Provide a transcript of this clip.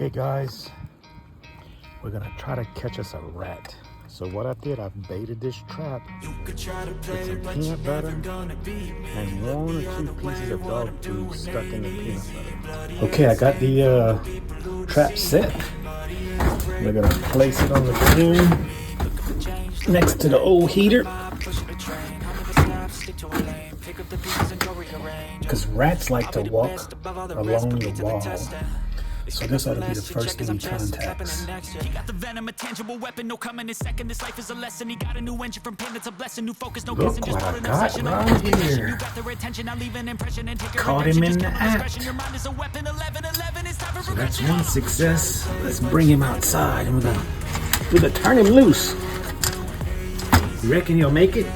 Okay guys, we're gonna try to catch us a rat. So what I did, I baited this trap with some peanut butter and 1 or 2 pieces of dog food stuck in the peanut butter. Okay, I got the trap set. We're gonna place it on the ground next to the old heater, because rats like to walk along the wall. So this ought to be the first thing he contacts. He got the venom, a tangible weapon, no coming in second. This life is a lesson. He got a new engine from pain, it's a blessing. New focus, no Look guessing, what just I got right here. You got their attention, I leave an impression and take your Caught him in the act. act. Your mind is a weapon, 11, it's time for So that's one success. Let's bring him outside and we're gonna turn him loose. You reckon he'll make it?